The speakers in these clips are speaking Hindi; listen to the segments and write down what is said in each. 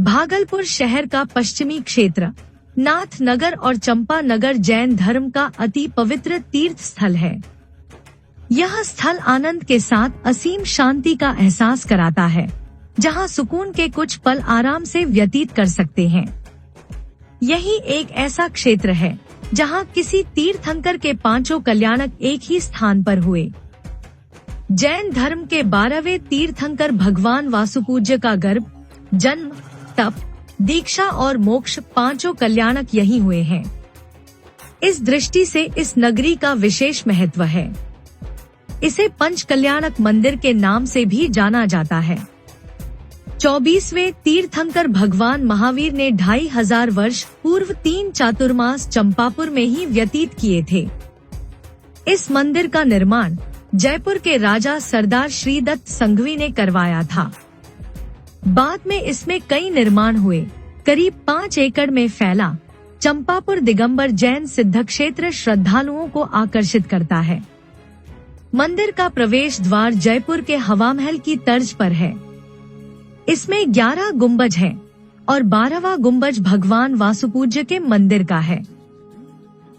भागलपुर शहर का पश्चिमी क्षेत्र नाथ नगर और चंपा नगर जैन धर्म का अति पवित्र तीर्थ स्थल है। यह स्थल आनंद के साथ असीम शांति का एहसास कराता है, जहां सुकून के कुछ पल आराम से व्यतीत कर सकते हैं। यही एक ऐसा क्षेत्र है जहां किसी तीर्थंकर के पांचों कल्याणक एक ही स्थान पर हुए। जैन धर्म के 12वें तीर्थंकर भगवान वासुपूज्य का गर्भ, जन्म, तप, दीक्षा और मोक्ष पांचों कल्याणक यही हुए हैं। इस दृष्टि से इस नगरी का विशेष महत्व है। इसे पंच कल्याणक मंदिर के नाम से भी जाना जाता है। 24वें तीर्थंकर भगवान महावीर ने 2500 वर्ष पूर्व 3 चातुर्मास चंपापुर में ही व्यतीत किए थे। इस मंदिर का निर्माण जयपुर के राजा सरदार श्रीदत्त संघवी ने करवाया था। बाद में इसमें कई निर्माण हुए। करीब 5 एकड़ में फैला चंपापुर दिगंबर जैन सिद्ध क्षेत्र श्रद्धालुओं को आकर्षित करता है। मंदिर का प्रवेश द्वार जयपुर के हवा महल की तर्ज पर है। इसमें 11 गुंबज हैं और 12वां गुंबज भगवान वासुपूज्य के मंदिर का है।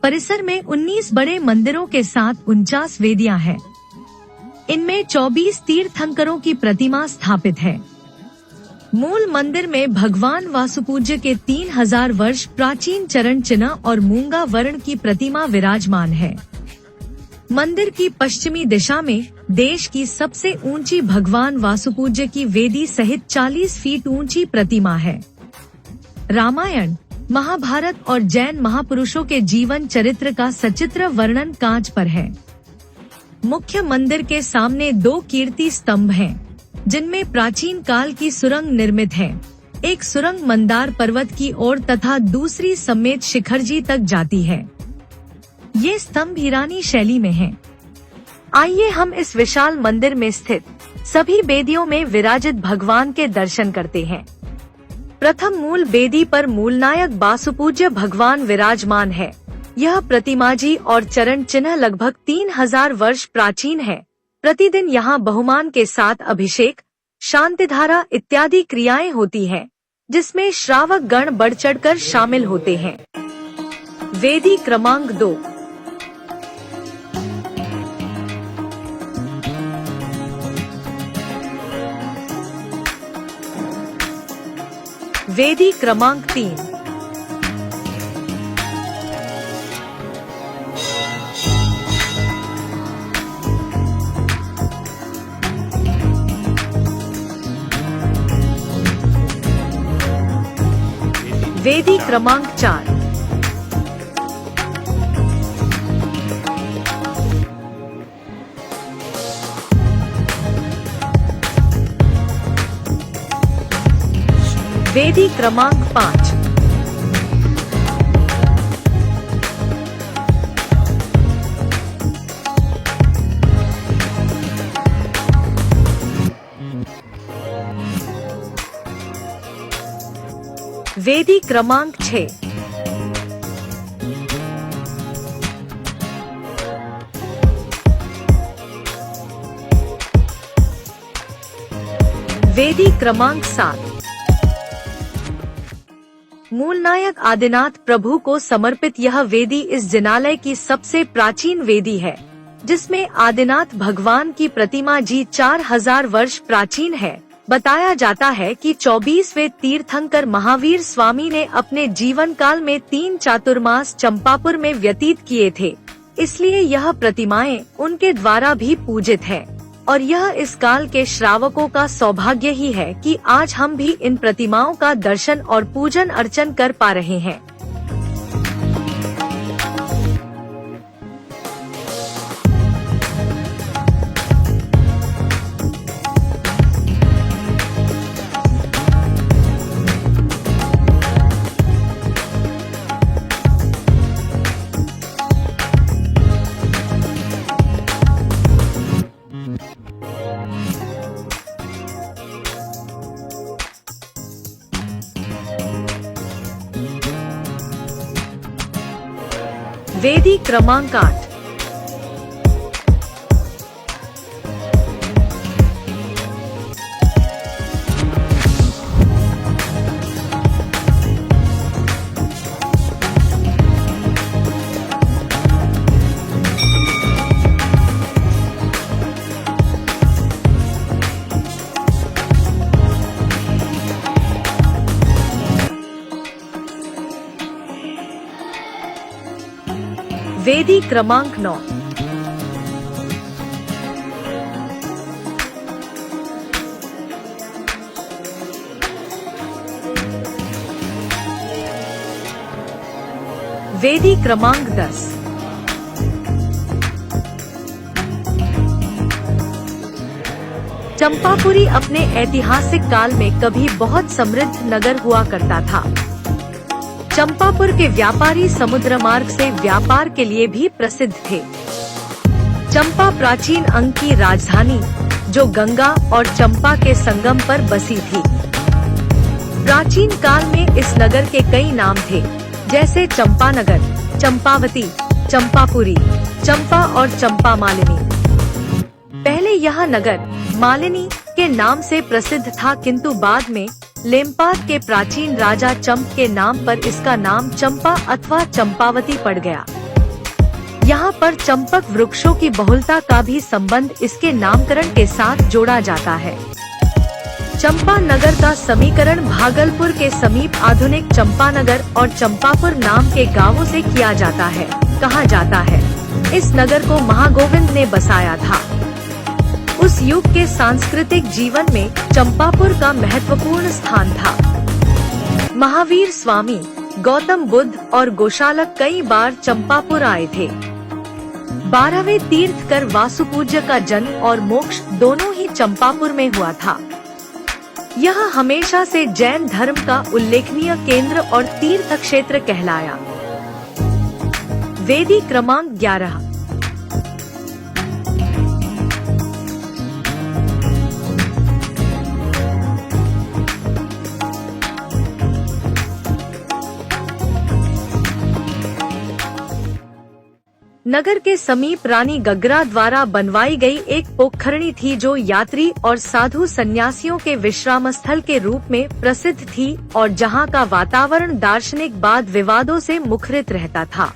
परिसर में 19 बड़े मंदिरों के साथ 49 वेदियां हैं। इनमें 24 तीर्थंकरों की प्रतिमा स्थापित है। मूल मंदिर में भगवान वासुपूज्य के 3000 वर्ष प्राचीन चरण चिन्ह और मूंगा वर्ण की प्रतिमा विराजमान है। मंदिर की पश्चिमी दिशा में देश की सबसे ऊंची भगवान वासुपूज्य की वेदी सहित 40 फीट ऊंची प्रतिमा है। रामायण, महाभारत और जैन महापुरुषों के जीवन चरित्र का सचित्र वर्णन कांच पर है। मुख्य मंदिर के सामने 2 कीर्ति स्तंभ हैं, जिनमें प्राचीन काल की सुरंग निर्मित है। एक सुरंग मंदार पर्वत की ओर तथा दूसरी समेत शिखरजी तक जाती है। ये स्तंभ ईरानी शैली में हैं। आइए हम इस विशाल मंदिर में स्थित सभी वेदियों में विराजित भगवान के दर्शन करते हैं। प्रथम मूल वेदी पर मूलनायक वासुपूज्य भगवान विराजमान है। यह प्रतिमाजी और चरण चिन्ह लगभग 3000 वर्ष प्राचीन है। प्रतिदिन यहाँ बहुमान के साथ अभिषेक, शांतिधारा इत्यादि क्रियाएं होती हैं, जिसमें श्रावक गण बढ़ चढ़कर शामिल होते हैं। वेदी क्रमांक 2। वेदी क्रमांक 3। वेदी क्रमांक 4। वेदी क्रमांक 5। वेदी क्रमांक 6। वेदी क्रमांक 7। मूलनायक आदिनाथ प्रभु को समर्पित यह वेदी इस जिनालय की सबसे प्राचीन वेदी है, जिसमें आदिनाथ भगवान की प्रतिमा जी 4000 वर्ष प्राचीन है। बताया जाता है कि 24वें तीर्थंकर महावीर स्वामी ने अपने जीवन काल में 3 चातुर्मास चंपापुर में व्यतीत किए थे, इसलिए यह प्रतिमाएं उनके द्वारा भी पूजित है। और यह इस काल के श्रावकों का सौभाग्य ही है कि आज हम भी इन प्रतिमाओं का दर्शन और पूजन अर्चन कर पा रहे हैं। वेदी क्रमांक 8। वेदी क्रमांक 9। वेदी क्रमांक 10। चंपापुरी अपने ऐतिहासिक काल में कभी बहुत समृद्ध नगर हुआ करता था। चंपापुर के व्यापारी समुद्र मार्ग से व्यापार के लिए भी प्रसिद्ध थे। चंपा प्राचीन अंग की राजधानी, जो गंगा और चंपा के संगम पर बसी थी। प्राचीन काल में इस नगर के कई नाम थे, जैसे चंपानगर, चंपावती, चंपापुरी, चंपा और चंपा मालिनी। पहले यह नगर मालिनी के नाम से प्रसिद्ध था, किंतु बाद में लेम्पाद के प्राचीन राजा चंप के नाम पर इसका नाम चंपा अथवा चंपावती पड़ गया। यहाँ पर चंपक वृक्षों की बहुलता का भी संबंध इसके नामकरण के साथ जोड़ा जाता है। चंपा नगर का समीकरण भागलपुर के समीप आधुनिक चंपानगर और चंपापुर नाम के गांवों से किया जाता है। कहा जाता है इस नगर को महागोविंद ने बसाया था। उस युग के सांस्कृतिक जीवन में चंपापुर का महत्वपूर्ण स्थान था। महावीर स्वामी, गौतम बुद्ध और गोशालक कई बार चंपापुर आए थे। 12वें तीर्थकर वासुपूज्य का जन्म और मोक्ष दोनों ही चंपापुर में हुआ था। यह हमेशा से जैन धर्म का उल्लेखनीय केंद्र और तीर्थ क्षेत्र कहलाया। वेदी क्रमांक 11। नगर के समीप रानी गग्गरा द्वारा बनवाई गई एक पोखरणी थी, जो यात्री और साधु सन्यासियों के विश्राम स्थल के रूप में प्रसिद्ध थी और जहां का वातावरण दार्शनिक वाद विवादों से मुखरित रहता था।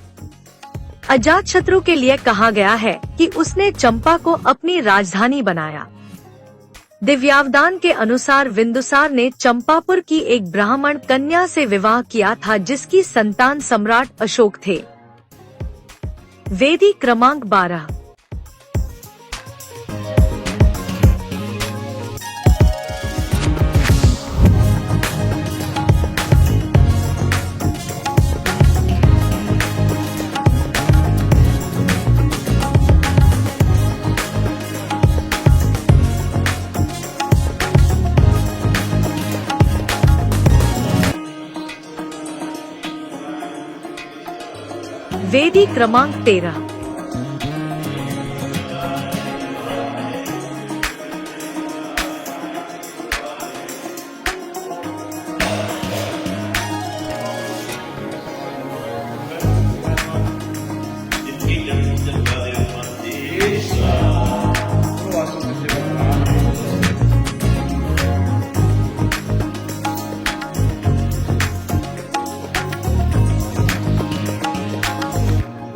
अजातशत्रु के लिए कहा गया है कि उसने चंपा को अपनी राजधानी बनाया। दिव्यावदान के अनुसार बिंदुसार ने चंपापुर की एक ब्राह्मण कन्या से विवाह किया था, जिसकी संतान सम्राट अशोक थे। वेदी क्रमांक 12। वेदी क्रमांक 13।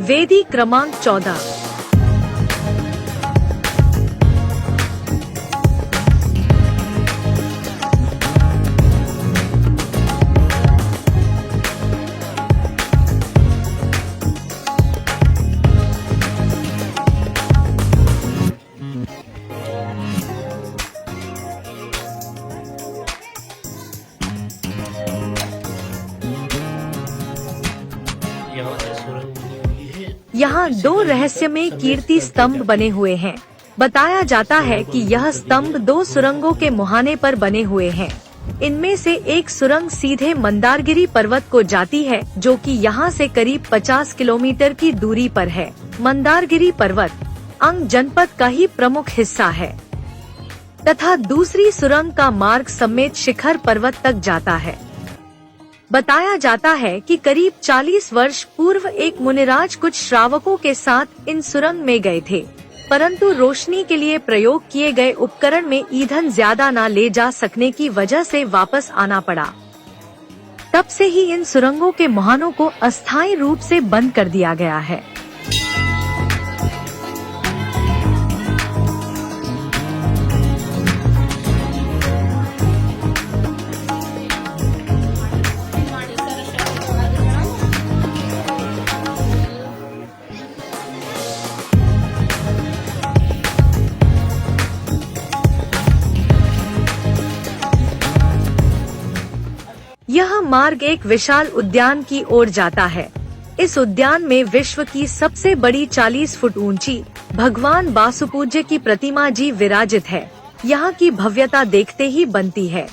वेदी क्रमांक 14। यहाँ 2 रहस्यमय कीर्ति स्तंभ बने हुए हैं। बताया जाता है कि यह स्तंभ 2 सुरंगों के मुहाने पर बने हुए हैं। इनमें से एक सुरंग सीधे मंदारगिरी पर्वत को जाती है, जो कि यहाँ से करीब 50 किलोमीटर की दूरी पर है। मंदारगिरी पर्वत अंग जनपद का ही प्रमुख हिस्सा है तथा दूसरी सुरंग का मार्ग समेत शिखर पर्वत तक जाता है। बताया जाता है कि करीब 40 वर्ष पूर्व एक मुनिराज कुछ श्रावकों के साथ इन सुरंग में गए थे, परंतु रोशनी के लिए प्रयोग किए गए उपकरण में ईंधन ज्यादा न ले जा सकने की वजह से वापस आना पड़ा। तब से ही इन सुरंगों के मुहानों को अस्थायी रूप से बंद कर दिया गया है। यह मार्ग एक विशाल उद्यान की ओर जाता है। इस उद्यान में विश्व की सबसे बड़ी 40 फुट ऊंची भगवान बासुपूज्य की प्रतिमा जी विराजित है। यहाँ की भव्यता देखते ही बनती है।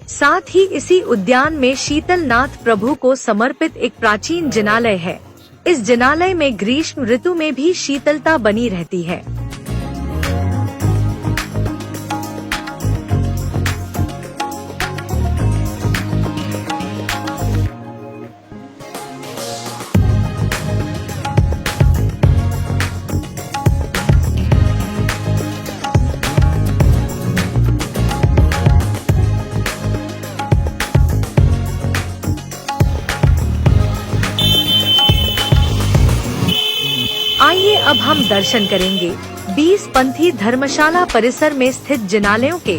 साथ ही इसी उद्यान में शीतलनाथ प्रभु को समर्पित एक प्राचीन जिनालय है। इस जिनालय में ग्रीष्म ऋतु में भी शीतलता बनी रहती है। आइए अब हम दर्शन करेंगे 20 पंथी धर्मशाला परिसर में स्थित जिनालयों के।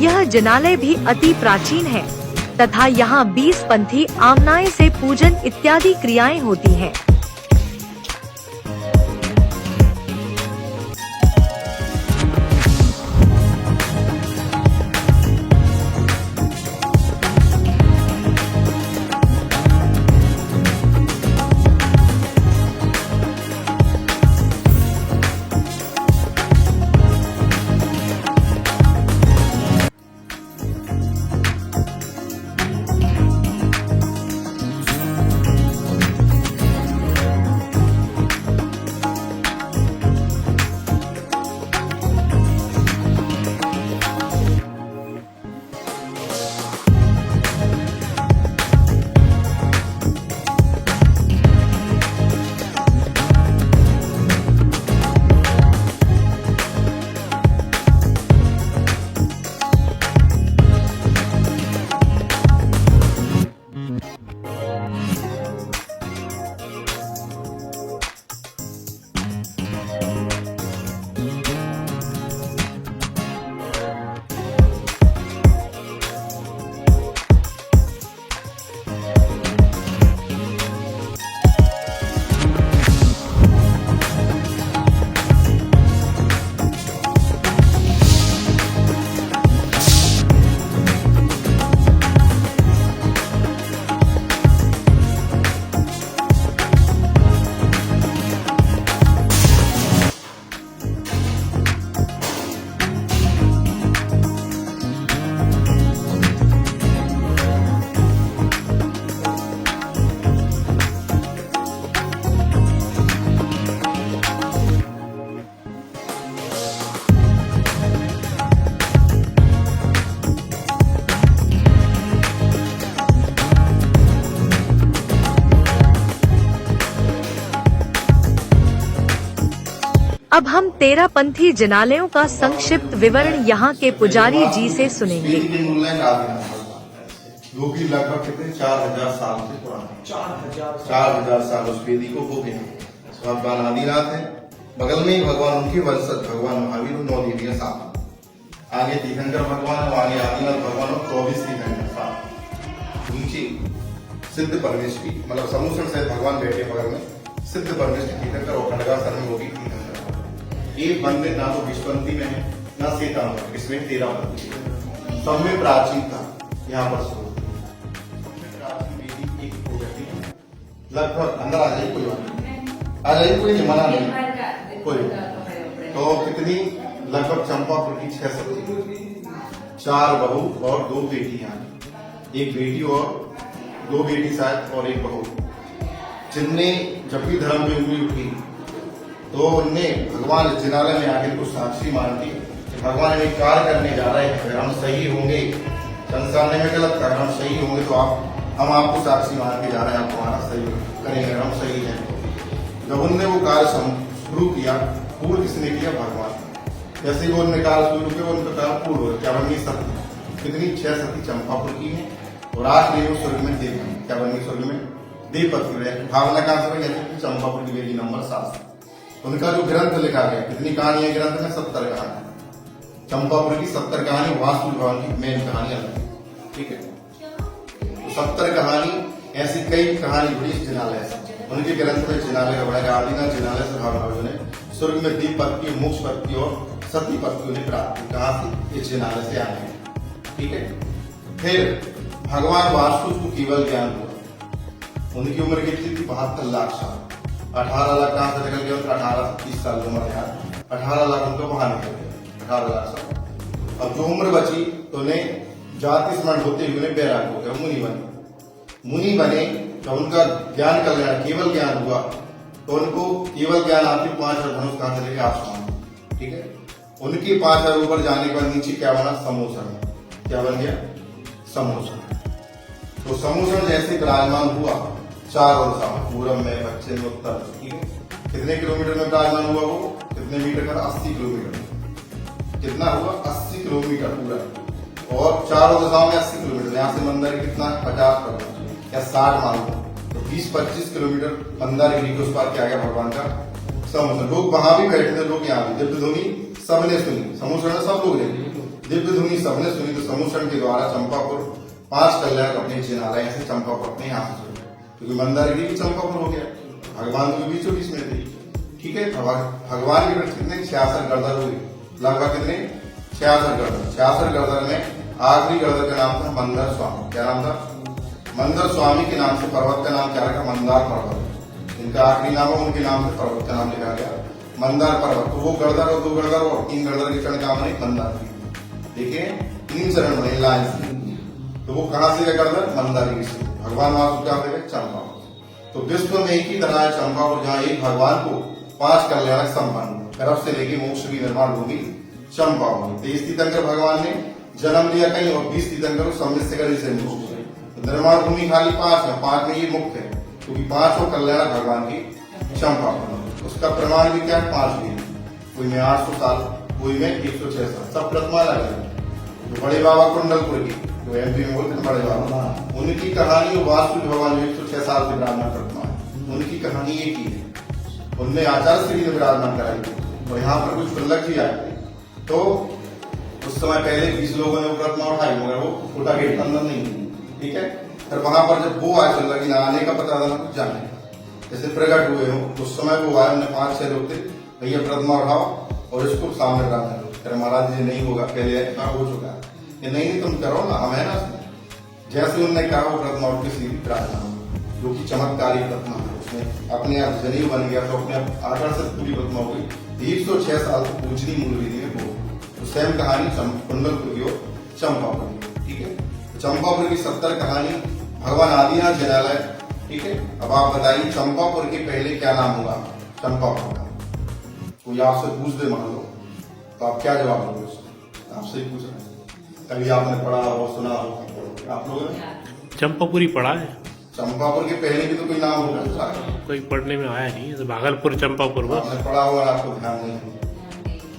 यह जिनालय भी अति प्राचीन है तथा यहाँ 20 पंथी आमनाएं से पूजन इत्यादि क्रियाएं होती हैं। अब हम 13 पंथी जिनालयों का संक्षिप्त विवरण यहाँ के पुजारी जी से सुनेंगे। जो कि लगभग कितने 4000 साल से पुराने 4000 साल उस वेदी को हो गए। भगवान आदिनाथ है, बगल में ही भगवान उनके वंशज भगवान महावीर 9 देवियां साथ, आगे तीर्थंकर भगवान और आगे आदिनाथ भगवान और 24 तीर्थंकर साथ। नीचे सिद्ध परमेश्वरी मतलब समुद्र से भगवान बैठे बगल में, सिद्ध परमेश्वरी तीर्थंकर और खंडगासर में होगी तीर्थंकर। एक मंदिर ना तो विश्वंती में है ना सीतामढ़ी में, इसमें 13 मंदिर सब में प्राचीन था। यहाँ पर प्राचीन वेदी एक हो जाती है। लगभग अंदर आ जाइए, कोई बात नहीं, आ जाइए, कोई नहीं मना नहीं, कोई। तो कितनी लगभग चंपापुर की 6 सती, 4 बहू और 2 बेटियां, एक बेटी और 2 बेटी शायद और एक बहू, जिनने जब भी धर्म में उंगली उठी तो उनने भगवान जिनालय में आकर को साक्षी मानती कि भगवान एक कार्य करने जा रहे हैं, अगर हम सही होंगे, संसार में गलत था, अगर हम सही होंगे तो हम आपको साक्षी मान के जा रहे हैं, आप हमारा सही करेंगे, हम सही हैं। जब उनने वो कार्य शुरू किया, पूर्ण किसने किया? भगवान। जैसे ही वो उनने कार्य शुरू किया, उनका कार्य पूर्ण हो गया। क्या बनी? सती। कितनी? 6 सती चंपापुर की है और आखिरी वो स्वर्ग में देव बने। क्या बनेंगे स्वर्ग में? देवपति रहे। भावना कहां से बनी? चंपापुर की वेदी नंबर 7। उनका जो ग्रंथ लिखा गया, कितनी कहानी है ग्रंथ में? 70 कहानी। चंपापुर की 70 कहानी, वास्तु भवन की मेन कहानी अलग है। ठीक है, तो 70 कहानी ऐसी कई कहानी जुड़ी इस जिनालय से। उनके ग्रंथ में जिनालय का बड़ा आदिनाथ जिनालय से भावना ने स्वर्ग में दीप पद की, मोक्ष पद की और सती पद की उन्हें प्राप्त की। कहां से? इस जिनालय से आए हैं। ठीक है, फिर भगवान वासुदेव को केवल ज्ञान हुआ। उनकी उम्र कितनी थी? 72 लाख साल। 18 लाख कहां से निकल गया? 18 से 30 साल की उम्र है। 18 लाख उनको वहां निकल गया, 18 लाख साल। अब जो उम्र बची तो उन्हें जाति स्मरण होते हुए उन्हें बैराग हो गया, मुनि बने। मुनि बने जब उनका ज्ञान कल्याण केवल ज्ञान हुआ तो उनको केवल ज्ञान आते 5 धनुष कहां चले गए? आसमान। ठीक है, उनके 5 ऊपर जाने के बाद नीचे क्या बना? समोसन। क्या बन गया? समोसन। तो समोसन जैसे विराजमान हुआ 4 दिशा में, पूरब में, पश्चिम में, उत्तर। ठीक है, कितने किलोमीटर में विराजमान हुआ वो? कितने मीटर का? 80 किलोमीटर। कितना हुआ? 80 किलोमीटर पूरा। और चारों दिशाओं में 80 किलोमीटर। यहाँ से मंदिर कितना? 50 किलोमीटर या 60 मान लो, तो 20-25 किलोमीटर मंदारगिरी के उस पार क्या गया भगवान का समोसन। लोग वहां भी बैठे थे, लोग यहाँ भी। दिव्य ध्वनि सबने सुनी, समोसन में सब लोग रहे, दिव्य ध्वनि सबने सुनी। तो समोसन के द्वारा चंपापुर 5 कल्याण अपने जिनालय से चंपापुर अपने यहाँ से सुने, क्योंकि मंदारगिरी भी चंपापुर हो गया, भगवान के बीचों बीच में थे। ठीक है, भगवान के कितने? 66 गर्दर हुए, लगभग कितने? 66 गर्दर। 66 गर्दर में आखिरी गर्दर का नाम था मंदर स्वामी। क्या नाम था? मंदर स्वामी के नाम से पर्वत का नाम क्या रखा? मंदार पर्वत। इनका आखिरी नाम है, उनके नाम से पर्वत का नाम लिखा गया मंदार पर्वत। तो वो गर्दर और 2 गर्दर और 3 गर्दर के चरण का बने मंदार। देखिए 3 चरण बने लाइन से। तो वो कहां से गर्दर? मंदारगिरी से। भगवान वासुदेव कहां से गए? चंपापुर। तो विश्व में एक ही तरह है चंपापुर, जहां एक भगवान को 5 कल्याणक संपन्न गर्भ से लेके मोक्ष की निर्माण भूमि चंपापुर। 23 तीर्थंकर भगवान ने जन्म लिया कहीं और 20 तीर्थंकर सम्मिश्र से मोक्ष। निर्माण भूमि खाली 5 है, 5 में ये मुक्त है, क्योंकि 5 कल्याण भगवान की चंपापुर। उसका प्रमाण भी क्या है? 5 भी, कोई में 800 साल, कोई में 106 साल, सब प्रतिमा लग है। जो बड़े बाबा कुंडलपुर की, जो एमपी में बोलते हैं बड़े बाबा, उनकी कहानी वासुदेव भगवान 106 साल से विराजमान प्रतिमा है, उनकी कहानी एक ही है। उनने आचार्य श्री विराजमान कराई और यहाँ पर कुछ खुल्लक जी आए तो उस समय पहले 20 लोगों ने वो प्रतिमा उठाई, मगर वो छोटा गेट अंदर नहीं। ठीक है, फिर वहां पर जब वो आए चल लगी ना आने का पता था ना कुछ जाने का, जैसे प्रकट हुए हो उस समय वो आए, उन्हें 5-6 लोग थे, भैया प्रतिमा उठाओ और इसको सामने रखने दो। फिर महाराज जी नहीं होगा, पहले हो चुका है, ये नहीं तुम करो ना, हम है ना। जैसे उन्होंने कहा वो प्रतिमा उठ के सीधी प्रार्थना, जो की चमत्कारी प्रतिमा है, उसमें अपने आप जनेऊ बन गया, तो अपने आकार से पूरी प्रतिमा हो गई। 106 साल से पूजनी मूल विधि में हो। तो सेम कहानी कुंडलपुर की और चंपापुर की। ठीक है, चंपापुर की 70 कहानी भगवान आदिनाथ जिनालय। ठीक है, अब आप बताइए चंपापुर के पहले क्या नाम होगा? चंपापुर का कोई आपसे पूछ दे मान लो, तो आप क्या जवाब दोगे उसको? आपसे ही पूछ रहे हैं, कभी आपने पढ़ा हो, सुना हो? आप लोगों ने चंपापुरी पढ़ा है। चंपापुर के पहले भी तो कोई नाम होगा, कोई पढ़ने में आया नहीं, तो भागलपुर चंपापुर बस आपने पढ़ा हुआ, आपको ध्यान नहीं है।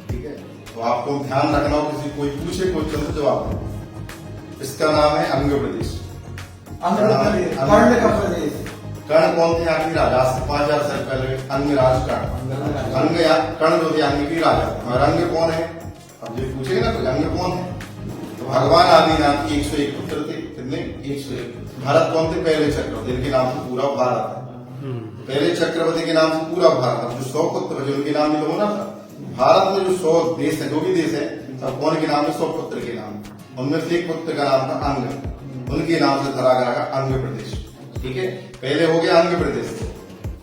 ठीक है, तो आपको ध्यान रखना हो, किसी कोई पूछे क्वेश्चन तो जवाब दो। इसका नाम है अंग प्रदेश। कर्ण का प्रदेश। कर्ण कौन थे? आखिरी राजा, 5000 साल पहले अंगराज कर्ण। अंग या कर्ण जो थे अंग की राजा, और अंग कौन है? अब ये पूछेगा ना तो अंग कौन है? तो भगवान आदिनाथ के 101 पुत्र थे। कितने? 101। भारत कौन थे? पहले चक्रवर्ती, इनके नाम से पूरा भारत है। पहले चक्रवर्ती के नाम से पूरा भारत है। जो 100 पुत्र थे उनके नाम भी तो होना था। भारत में जो 100 देश है, जो भी देश है, सब कौन के नाम है? 100 पुत्र के नाम। उनमें से एक पुत्र का नाम था अंग, उनके नाम से धरा गया अंग प्रदेश। ठीक है, पहले हो गया अंग प्रदेश,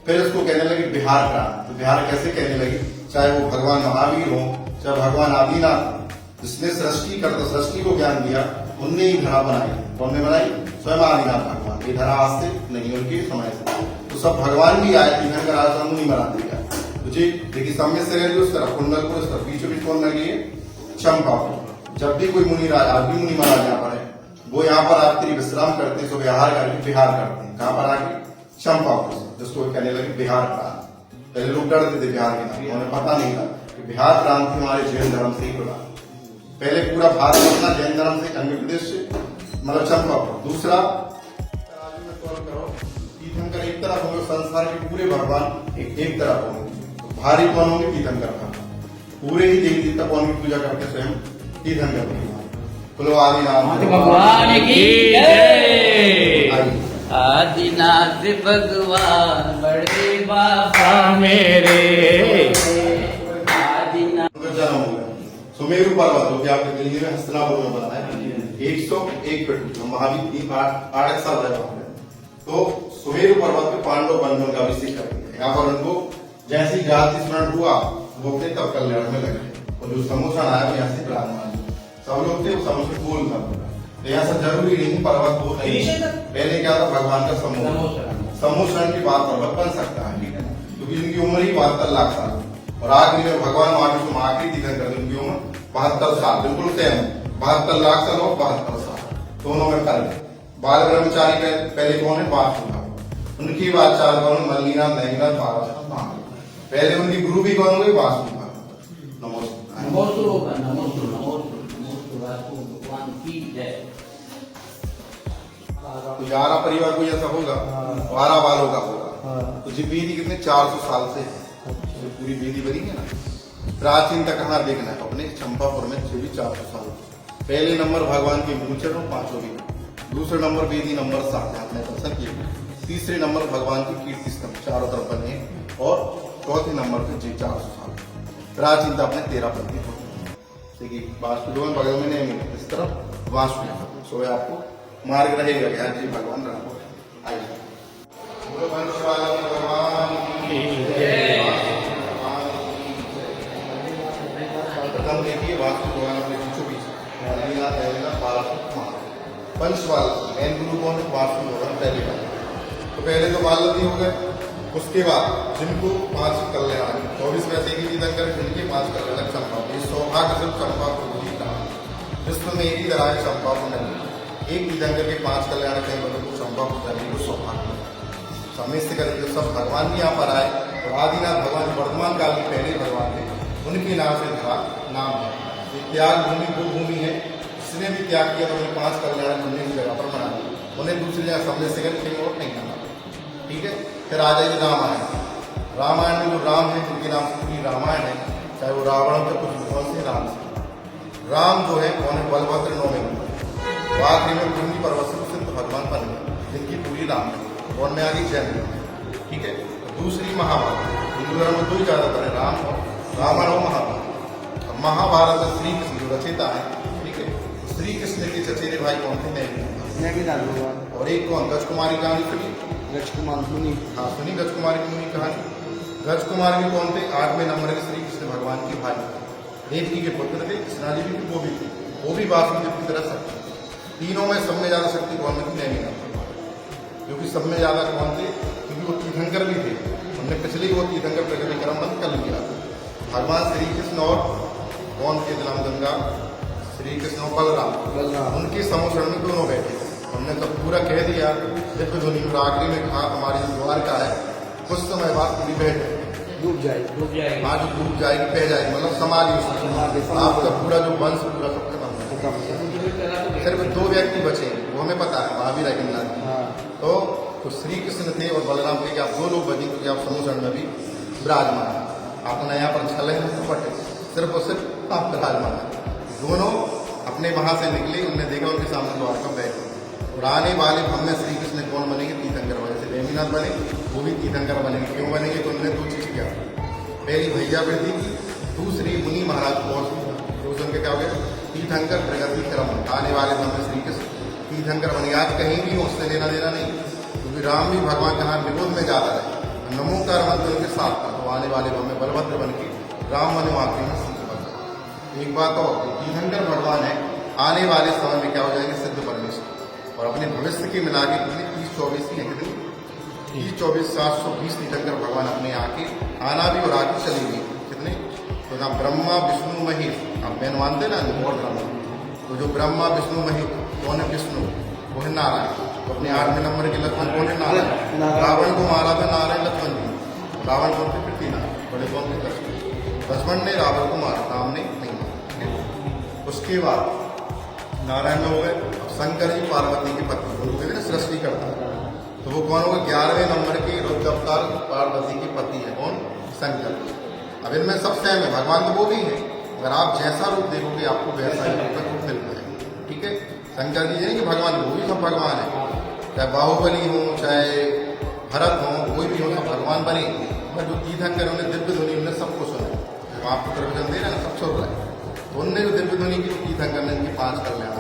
फिर उसको कहने लगे बिहार प्रांत। तो बिहार कैसे कहने लगी? चाहे वो भगवान महावीर हो, चाहे भगवान आदिनाथ, जिसने सृष्टि को ज्ञान दिया, उनने ही धरा बनाई। कौन ने बनाई? स्वयं आदिनाथ भगवान। ये धरा आज से नहीं, उनके समय से। तो सब भगवान भी आए, इधर का राजा मुनि बना दिया। तो जी देखिए, सम्य से रह उस तरफ कुंडलपुर, उस तरफ बीचों बीच कौन लगी है? चंपापुर। जब भी कोई मुनि राजा, आज भी मुनि महाराज यहाँ पर है, वो यहाँ पर रात्रि विश्राम करते हैं, तो विहार करके बिहार करते हैं। कहाँ पर आके? चंपापुर, जिसको कहने लगे बिहार प्रांत। पहले लोग डरते थे बिहार के नाम, उन्हें पता नहीं था कि बिहार प्रांत हमारे जैन धर्म से ही जुड़ा। पहले पूरा भारत अपना जैन धर्म से, अंग प्रदेश से, मतलब चंपापुर। दूसरा तराजू में तौल करो, तीर्थंकर एक तरफ होंगे, संसार के पूरे भगवान एक तरफ होंगे। तो भारी कौन होंगे? तीर्थंकर भगवान। पूरे ही देवी देवता कौन की पूजा करते? स्वयं तीर्थंकर भगवान। बोलो आदिनाथ भगवान की जय। आइए। आदिनाथ भगवान बड़े बाबा मेरे आदिनाथ। उनका जन्म हो गया सुमेरु पर्वत, जो कि आपके दिल्ली में हस्तिनापुर में बना है। 101 फीट, महावीर 8 साल रहे वहां पे। तो सुमेरु पर्वत पे पांडव बंधुओं का अभिषेक करते हैं। यहाँ पर उनको जैसे ही जाति स्मरण हुआ वो अपने तब कल्याण में लगे, और जो समोसन आया वो यहाँ से ब्राह्मण सब लोग थे, वो समोसन गोल था। तो यहाँ से जरूरी नहीं पर्वत हो नहीं, पहले क्या था? भगवान का समोसन के बाद पर्वत बन सकता है, ठीक है, क्योंकि इनकी उम्र ही 72 लाख साल, और आखिरी में भगवान महाविष्णु आखिरी तीर्थंकर कर उनकी उम्र 72 साल, बिल्कुल सेम 72 लाख साल और 72 साल, दोनों में फर्क है। बाल ब्रह्मचारी पहले कौन है? वासुदेव। उनकी बात चार कौन? मल्लीनाथ, नैमीनाथ, पार्वती। पहले उनकी गुरु भी कौन हुए? वासुदेव। नमस्कार। भगवान की जय। तो 11 परिवार कोई ऐसा होगा, 12 बालों का होगा। तो जी वेदी कितने 400 साल से है, जो पूरी वेदी बनी है ना, प्राचीन तक कहाँ देखना है? अपने चंपापुर में जो भी 400 साल। पहले नंबर भगवान के मूर्छन और 5 भी। दूसरे नंबर वेदी नंबर 7 आपने दर्शन किए। तीसरे नंबर भगवान की कीर्ति स्तंभ चारों तरफ बने, और चौथे नंबर पे जी 400 साल प्राचीनता अपने 13 पंथी होती है। देखिए वास्तु में बगल में नहीं, इस तरफ वास्तु सो आपको मार्ग रहेगा क्या? जी भगवान राम। आइए भगवान प्रथम देखिए वास्तु भगवान अपने बीचों बीच पंचवाल मेन गुरु कौन है? वास्तु भगवान पहले का। तो पहले तो बालती हो गए, उसके बाद जिनको 5 कल्याण 24 में से तीर्थंकर जिनके 5 कल्याण चंपा, ये सौभाग्य सिर्फ चंपा को ही कहा। विश्व में एक ही तरह है चंपा को नहीं, एक तीर्थंकर के 5 कल्याण कहीं मतलब को चंपा को करने को सौभाग्य समय से करके सब भगवान भी यहाँ पर आए। और आदिनाथ भगवान वर्तमान काल के पहले भगवान थे, उनके नाम से धरा नाम है। ये त्याग भूमि वो भूमि है, जिसने भी त्याग किया तो उन्हें 5 कल्याण घूमने की जगह पर बना दिया, उन्हें दूसरी जगह समय से करके कहीं और नहीं करना, ठीक है। फिर आ जाएगी रामायण। रामायण में जो राम है, जिनके नाम से पूरी रामायण है, चाहे वो रावण का कुछ कौन से राम से। राम जो है कौन है? बलभद्र 9 में। तो आखिरी में पूर्णी पर्वत से सिद्ध भगवान बन गए, जिनकी पूरी राम है। कौन में आ गई? जैन, ठीक है। दूसरी महाभारत, हिंदू धर्म में 2 ही ज्यादातर है, राम और रावण और महाभारत। अब महाभारत में श्री कृष्ण जो रचयिता है, ठीक है, श्री कृष्ण के चचेरे भाई कौन थे? नैमिनाथ भगवान। और एक कौन? गजकुमारी कहानी सुनी? गजकुमार सुनी, हाँ सुनी गजकुमारी की मुनि कहानी। गजकुमार में कौन थे? 8वें नंबर के श्री कृष्ण भगवान के भाई, देवकी के पुत्र थे, कृष्णा जी भी वो भी थे, वो भी वासुदेव की तरह शक्ति। तीनों में सब में ज्यादा शक्ति कौन में थी? नैमिनाथ, क्योंकि सब में ज्यादा कौन थे? क्योंकि वो तीर्थंकर भी थे। हमने पिछले वो तीर्थंकर प्रकरण क्रम बंद कर लिया। भगवान श्री कृष्ण और कौन के जन्म गंगा? श्री कृष्ण और बलराम, उनके समोषण में दोनों बैठे। हमने सब पूरा कह दिया, दिव्य ध्वनि में आखिरी में कहा हमारी द्वारका है, कुछ समय बाद पूरी बैठ डूब जाएगी, आज डूब जाएगी, बह जाएगी, मतलब समाधि। आपका पूरा जो वंश पूरा सब खत्म, सिर्फ 2 व्यक्ति बचे, वो हमें पता है, महावीर अगिननाथ। तो श्री कृष्ण थे और बलराम थे कि आप 2 लोग बचे, क्योंकि आप समूषण में भी विराजमान है। आपने यहाँ पर छलें पटे, सिर्फ और सिर्फ आप विराजमान है। दोनों अपने वहां से निकले, उन्होंने देखा उनके सामने द्वारका बैठे। और आने वाले हम में श्री कृष्ण कौन बनेंगे? तीर्थंकर बने। से नैमिनाथ बने, वो भी तीर्थंकर बनेंगे। क्यों बनेंगे? तो उन्होंने 2 चीज किया, पहली भैया वृद्धि की, दूसरी मुनि महाराज पहुंच रोशन के क्या हो गया? तीर्थंकर प्रगति क्रम। आने वाले हम में श्री कृष्ण तीर्थंकर बनेंगे। आज कहीं भी उससे लेना देना नहीं, क्योंकि राम भी भगवान के हाथ विरोध में जाता है, नमोकार मंत्र उनके साथ था। तो आने वाले हम में बलभद्र बन के राम बने, आखिरी में सिद्ध बन। एक बात और, तीर्थंकर भगवान है, आने वाले समय में क्या हो जाएंगे? सिद्ध परमेश्वर। और अपने भविष्य के मिला के कितने 30-24 ही है, कितनी 30-24 720 तीर्थंकर भगवान अपने आके आना भी और आके चली गई। कितने? तो ना ब्रह्मा विष्णु महेश, आप मैन मानते ना और ब्रह्मा, तो जो ब्रह्मा विष्णु महेश कौन है? विष्णु, वो है नारायण। तो अपने 8वें नंबर के लक्ष्मण कौन है? नारायण। रावण को मारा था नारायण लक्ष्मण जी। रावण कौन थे? पृथ्वीनारायण। बड़े कौन थे? लक्ष्मण। लक्ष्मण ने रावण को मारा, राम ने नहीं मारा। उसके बाद नारायण में हो गए। अब शंकर जी पार्वती की पत्नी, उनको कहते हैं सृष्टि करता है, तो वो कौन होगा? 11वें नंबर की रुद्र अवतार पार्वती की पति है कौन? शंकर। अब इनमें सब सेम है, भगवान तो वो भी है, अगर आप जैसा रूप देखोगे आपको वैसा ही रूप मिलता है। ठीक है, शंकर जी नहीं कि भगवान, वो भी सब भगवान है, चाहे बाहुबली हो चाहे भरत हो, कोई भी हो, सब भगवान बने। बट जो तीर्थंकर उन्हें दिव्य ध्वनि उन्हें सबको सुना, जो आपको प्रवचन दे रहे हैं ना सब सुन रहे हैं, तो उनने जो दिव्य ध्वनि की तीर्थंकर ने इनकी 5 कल्याण,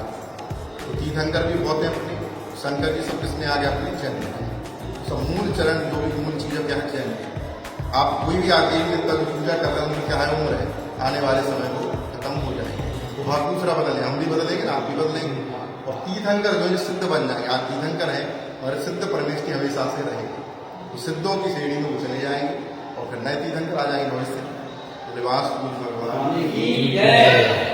तो तीर्थंकर भी बहुत है अपने, शंकर जी सब किसने आगे अपनी चयन किया। सब मूल चरण जो भी मूल चीज़ों के चयन किया। आप कोई भी आगे देवता की पूजा कर रहे हैं, उनकी क्या है उम्र है, आने वाले समय को खत्म हो जाएगी, तो भाग दूसरा बदले, हम भी बदलेंगे ना, आप भी बदलेंगे। और तीर्थंकर जो है सिद्ध बन जाएंगे, आप तीर्थंकर हैं और सिद्ध परमेश की हमेशा से रहेंगे, तो सिद्धों की श्रेणी में वो चले जाएंगे और फिर नए तीर्थंकर आ जाएंगे भविष्य। लिबास भगवान की जय।